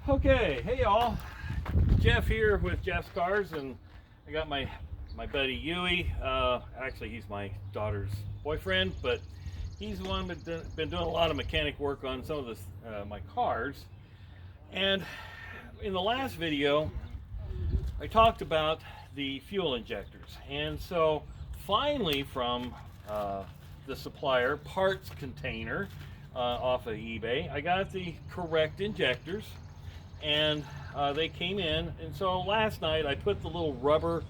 Okay, hey y'all, Jeff here with Jeff's Cars, and I got my buddy Yui. Actually, he's my daughter's boyfriend, but he's the one that's been doing a lot of mechanic work on some of this, my cars. And in the last video, I talked about the fuel injectors, and so finally from the supplier parts container off of eBay, I got the correct injectors. And they came in, and so last night I put the little rubber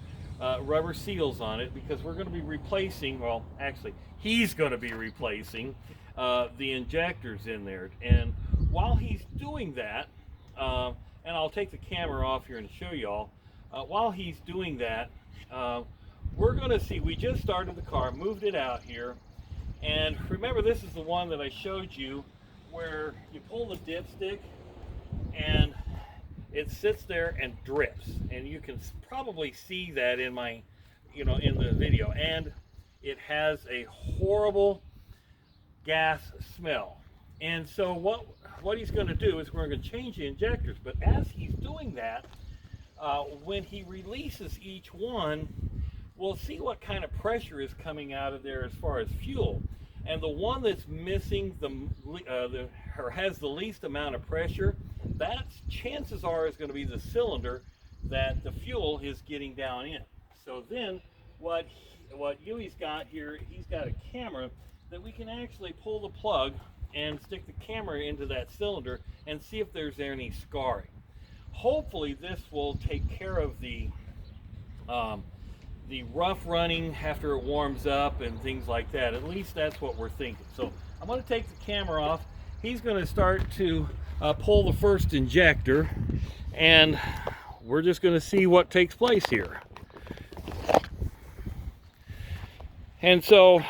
seals on it because we're going to be replacing, well actually he's going to be replacing the injectors in there. And while he's doing that, and I'll take the camera off here and show y'all, while he's doing that, we're going to see, we just started the car, moved it out here, and remember this is the one that I showed you where you pull the dipstick and it sits there and drips, and you can probably see that in my, in the video, and it has a horrible gas smell. And so what he's going to do is we're going to change the injectors, but as he's doing that, when he releases each one, we'll see what kind of pressure is coming out of there as far as fuel. And the one that's missing or has the least amount of pressure, that's chances are is going to be the cylinder that the fuel is getting down in. So then what Yui's got here, he's got a camera that we can actually pull the plug and stick the camera into that cylinder and see if there's any scarring. Hopefully this will take care of the rough running after it warms up and things like that. At least that's what we're thinking. So I'm going to take the camera off. He's going to start to pull the first injector, and we're just going to see what takes place here. And so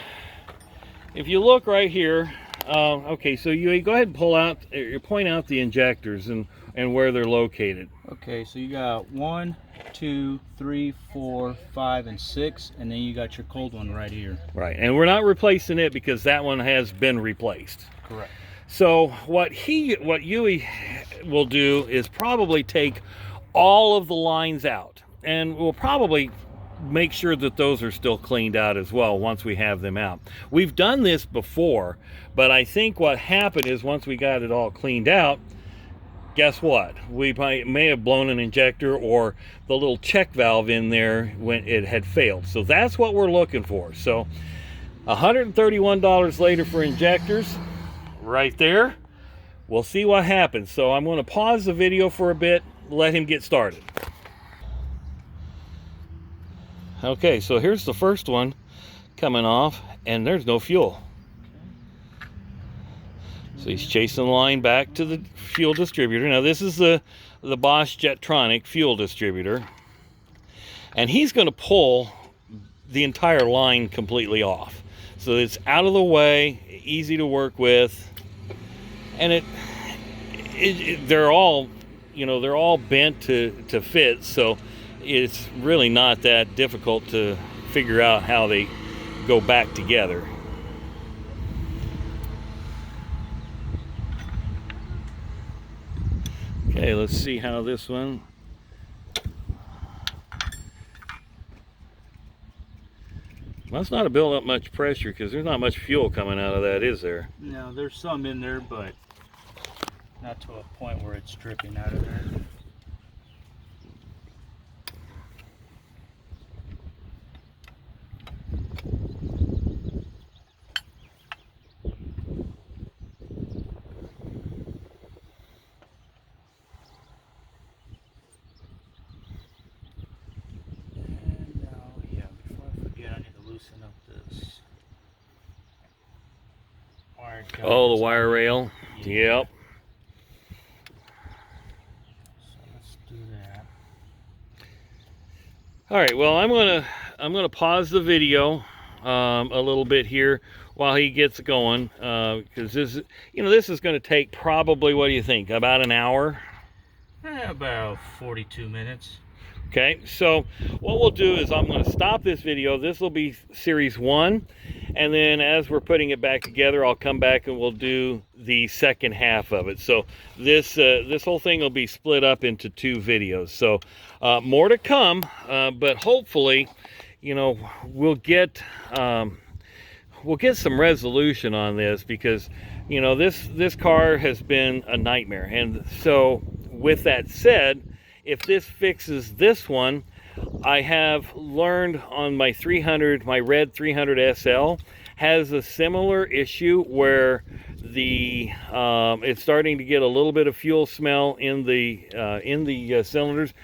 if you look right here, okay, so you go ahead and point out the injectors and where they're located. Okay, so you got 1, 2, 3, 4, 5, and 6, and then you got your cold one right here. Right, and we're not replacing it because that one has been replaced. Correct. So what Yui will do is probably take all of the lines out, and we'll probably make sure that those are still cleaned out as well once we have them out. We've done this before, but I think what happened is once we got it all cleaned out, guess what? We may have blown an injector or the little check valve in there when it had failed. So that's what we're looking for. So $131 later for injectors, right there. We'll see what happens. So I'm going to pause the video for a bit, let him get started. Okay, so here's the first one coming off, and there's no fuel. So he's chasing the line back to the fuel distributor. Now this is the Bosch Jetronic fuel distributor. And he's going to pull the entire line completely off. So it's out of the way, easy to work with. And they're all, they're all bent to fit. So it's really not that difficult to figure out how they go back together. Okay, let's see how this one. Must not have built up much pressure because there's not much fuel coming out of that, is there? No, there's some in there, but not to a point where it's dripping out of there. Oh, the wire rail. Yeah. Yep. So let's do that. All right. Well, I'm gonna pause the video a little bit here while he gets going, because this is going to take probably, what do you think, about an hour? About 42 minutes. Okay, so what we'll do is I'm going to stop this video. This will be series 1, and then as we're putting it back together, I'll come back and we'll do the second half of it. So this whole thing will be split up into 2 videos. So more to come, but hopefully, you know, we'll get some resolution on this, because you know this car has been a nightmare. And so with that said, if this fixes this one, I have learned on my 300, my red 300 SL has a similar issue where the it's starting to get a little bit of fuel smell in the cylinders,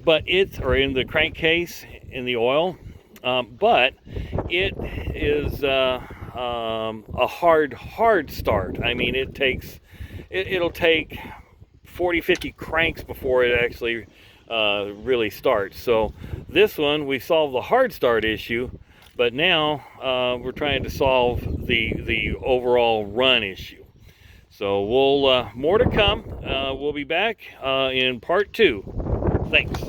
but it's, or in the crankcase, in the oil, but it is a hard start. I mean, it'll take 40-50 cranks before it actually really starts. So this one, we solved the hard start issue, but now we're trying to solve the overall run issue. So we'll more to come. We'll be back in part 2. Thanks.